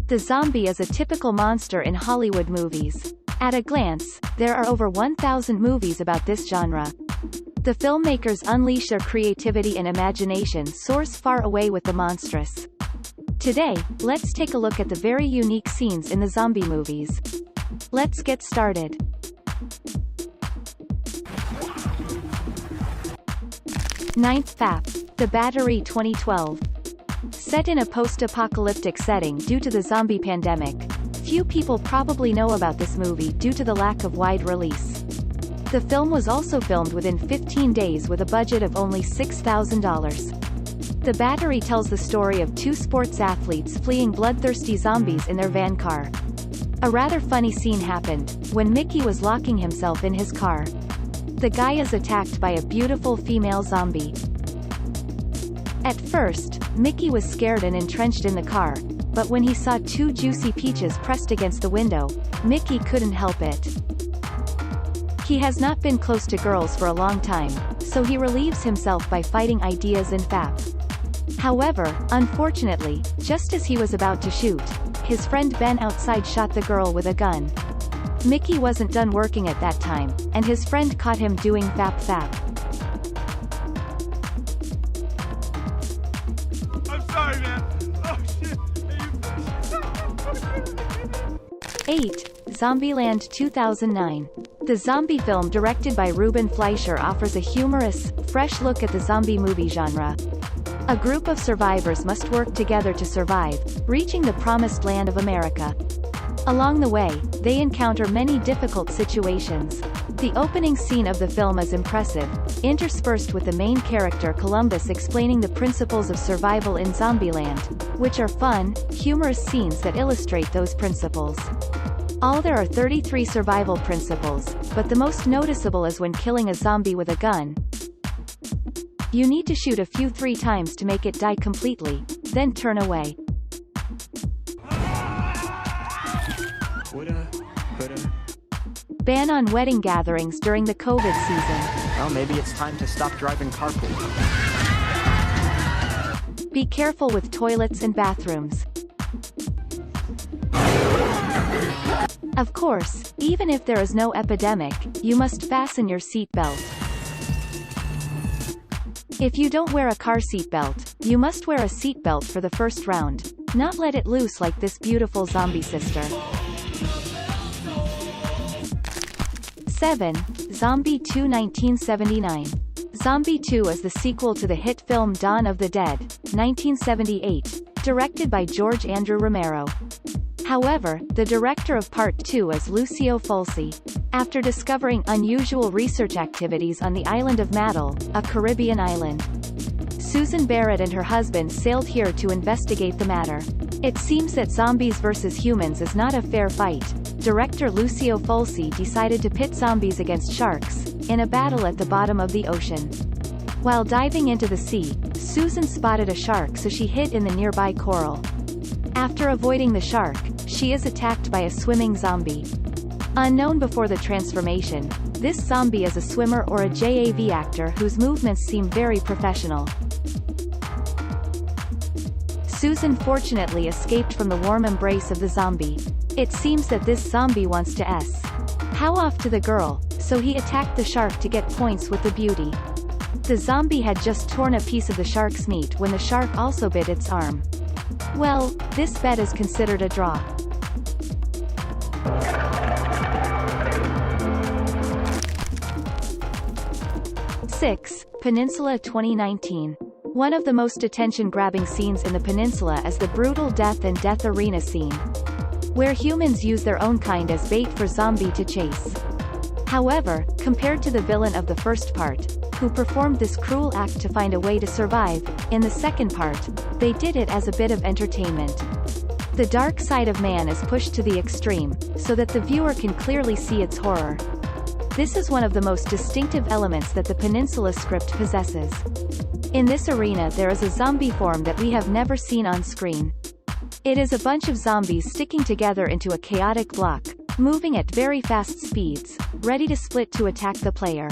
The zombie is a typical monster in Hollywood movies. At a glance, there are over 1,000 movies about this genre. The filmmakers unleash their creativity and imagination soars far away with the monstrous. Today, let's take a look at the very unique scenes in the zombie movies. Let's get started. Ninth FAP, The Battery 2012. Set in a post-apocalyptic setting due to the zombie pandemic, few people probably know about this movie due to the lack of wide release. The film was also filmed within 15 days with a budget of only $6,000. The Battery tells the story of two sports athletes fleeing bloodthirsty zombies in their van car. A rather funny scene happened, when Mickey was locking himself in his car. The guy is attacked by a beautiful female zombie. At first, Mickey was scared and entrenched in the car, but when he saw two juicy peaches pressed against the window, Mickey couldn't help it. He has not been close to girls for a long time, so he relieves himself by fighting ideas and FAP. However, unfortunately, just as he was about to shoot, his friend Ben outside shot the girl with a gun. Mickey wasn't done working at that time, and his friend caught him doing FAP. I'm sorry, man. Oh, shit. 8. Zombieland 2009. The zombie film directed by Ruben Fleischer offers a humorous, fresh look at the zombie movie genre. A group of survivors must work together to survive, reaching the promised land of America. Along the way, they encounter many difficult situations. The opening scene of the film is impressive, interspersed with the main character Columbus explaining the principles of survival in Zombieland, which are fun, humorous scenes that illustrate those principles. There are 33 survival principles, but the most noticeable is when killing a zombie with a gun. You need to shoot a few 3 times to make it die completely, then turn away. Ban on wedding gatherings during the COVID season. Well, maybe it's time to stop driving carpool. Be careful with toilets and bathrooms. Of course, even if there is no epidemic, you must fasten your seatbelt. If you don't wear a car seatbelt, you must wear a seatbelt for the first round. Not let it loose like this beautiful zombie sister. 7. Zombie 2 1979. Zombie 2 is the sequel to the hit film Dawn of the Dead, 1978, directed by George Andrew Romero. However, the director of Part 2 is Lucio Fulci. After discovering unusual research activities on the island of Madel, a Caribbean island, Susan Barrett and her husband sailed here to investigate the matter. It seems that zombies versus humans is not a fair fight. Director Lucio Fulci decided to pit zombies against sharks, in a battle at the bottom of the ocean. While diving into the sea, Susan spotted a shark, so she hid in the nearby coral. After avoiding the shark, she is attacked by a swimming zombie. Unknown before the transformation, this zombie is a swimmer or a JAV actor whose movements seem very professional. Susan fortunately escaped from the warm embrace of the zombie. It seems that this zombie wants to how off to the girl, so he attacked the shark to get points with the beauty. The zombie had just torn a piece of the shark's meat when the shark also bit its arm. Well, this bet is considered a draw. 6. Peninsula 2019. One of the most attention-grabbing scenes in the Peninsula is the brutal death and death arena scene, where humans use their own kind as bait for zombie to chase. However, compared to the villain of the first part, who performed this cruel act to find a way to survive, in the second part, they did it as a bit of entertainment. The dark side of man is pushed to the extreme, so that the viewer can clearly see its horror. This is one of the most distinctive elements that the Peninsula script possesses. In this arena there is a zombie form that we have never seen on screen. It is a bunch of zombies sticking together into a chaotic block, moving at very fast speeds, ready to split to attack the player.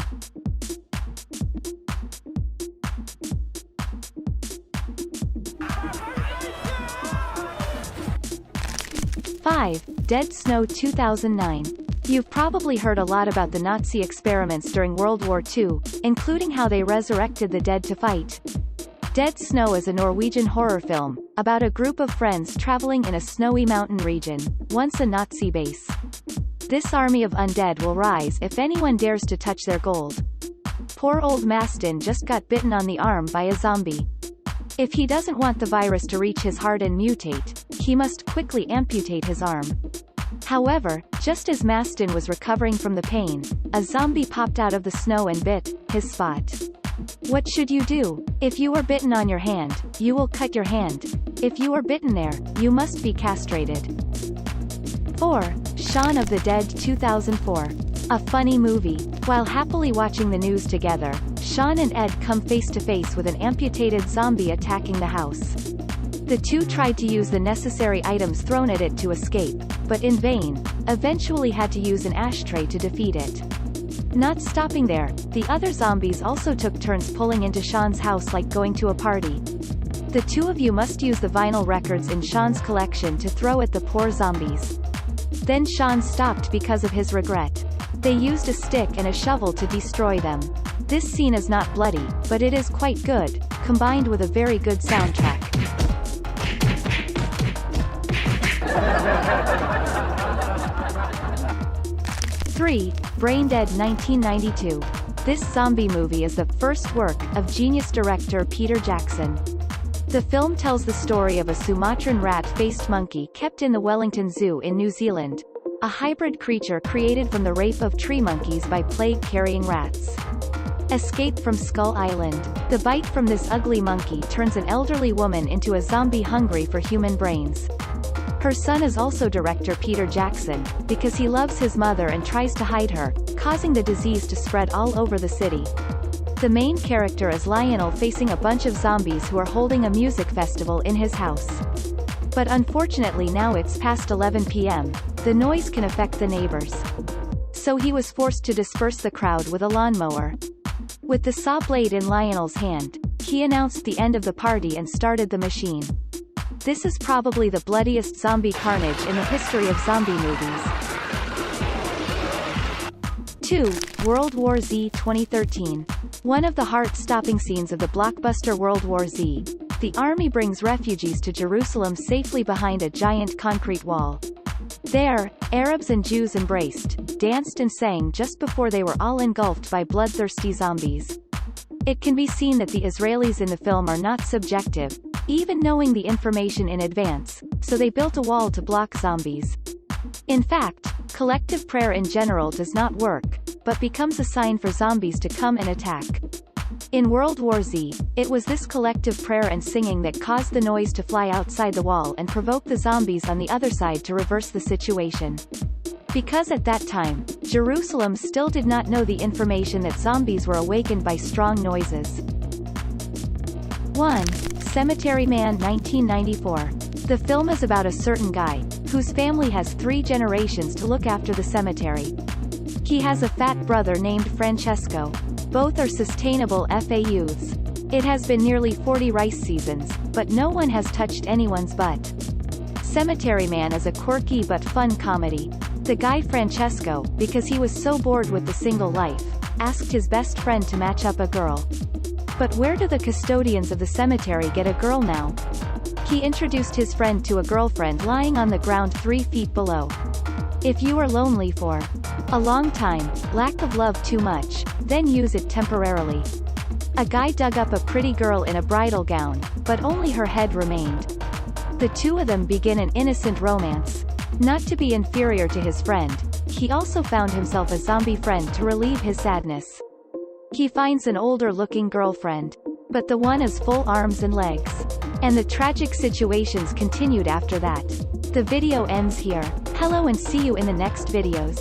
5. Dead Snow 2009. You've probably heard a lot about the Nazi experiments during World War II, including how they resurrected the dead to fight. Dead Snow is a Norwegian horror film, about a group of friends traveling in a snowy mountain region, once a Nazi base. This army of undead will rise if anyone dares to touch their gold. Poor old Mastin just got bitten on the arm by a zombie. If he doesn't want the virus to reach his heart and mutate, he must quickly amputate his arm. However, just as Mastin was recovering from the pain, a zombie popped out of the snow and bit his spot. What should you do? If you are bitten on your hand, you will cut your hand. If you are bitten there, you must be castrated. 4. Shaun of the Dead 2004. A funny movie. While happily watching the news together, Shaun and Ed come face to face with an amputated zombie attacking the house. The two tried to use the necessary items thrown at it to escape, but in vain, eventually had to use an ashtray to defeat it. Not stopping there, the other zombies also took turns pulling into Shaun's house like going to a party. The two of you must use the vinyl records in Shaun's collection to throw at the poor zombies. Then Shaun stopped because of his regret. They used a stick and a shovel to destroy them. This scene is not bloody, but it is quite good, combined with a very good soundtrack. 3. Brain Dead 1992. This zombie movie is the first work of genius director Peter Jackson. The film tells the story of a Sumatran rat-faced monkey kept in the Wellington Zoo in New Zealand, a hybrid creature created from the rape of tree monkeys by plague-carrying rats. Escape from Skull Island. The bite from this ugly monkey turns an elderly woman into a zombie hungry for human brains. Her son is also director Peter Jackson, because he loves his mother and tries to hide her, causing the disease to spread all over the city. The main character is Lionel facing a bunch of zombies who are holding a music festival in his house. But unfortunately now it's past 11 p.m., the noise can affect the neighbors. So he was forced to disperse the crowd with a lawnmower. With the saw blade in Lionel's hand, he announced the end of the party and started the machine. This is probably the bloodiest zombie carnage in the history of zombie movies. 2. World War Z 2013. One of the heart-stopping scenes of the blockbuster World War Z. The army brings refugees to Jerusalem safely behind a giant concrete wall. There, Arabs and Jews embraced, danced and sang just before they were all engulfed by bloodthirsty zombies. It can be seen that the Israelis in the film are not subjective, even knowing the information in advance, so they built a wall to block zombies. In fact, collective prayer in general does not work, but becomes a sign for zombies to come and attack. In World War Z, it was this collective prayer and singing that caused the noise to fly outside the wall and provoke the zombies on the other side to reverse the situation. Because at that time, Jerusalem still did not know the information that zombies were awakened by strong noises. 1. Cemetery Man 1994. The film is about a certain guy, whose family has 3 generations to look after the cemetery. He has a fat brother named Francesco. Both are sustainable FA youths. It has been nearly 40 rice seasons, but no one has touched anyone's butt. Cemetery Man is a quirky but fun comedy. The guy Francesco, because he was so bored with the single life, asked his best friend to match up a girl. But where do the custodians of the cemetery get a girl now? He introduced his friend to a girlfriend lying on the ground 3 feet below. If you are lonely for a long time, lack of love too much, then use it temporarily. A guy dug up a pretty girl in a bridal gown, but only her head remained. The two of them begin an innocent romance. Not to be inferior to his friend, he also found himself a zombie friend to relieve his sadness. He finds an older-looking girlfriend, but the one is full arms and legs. And the tragic situations continued after that. The video ends here. Hello and see you in the next videos.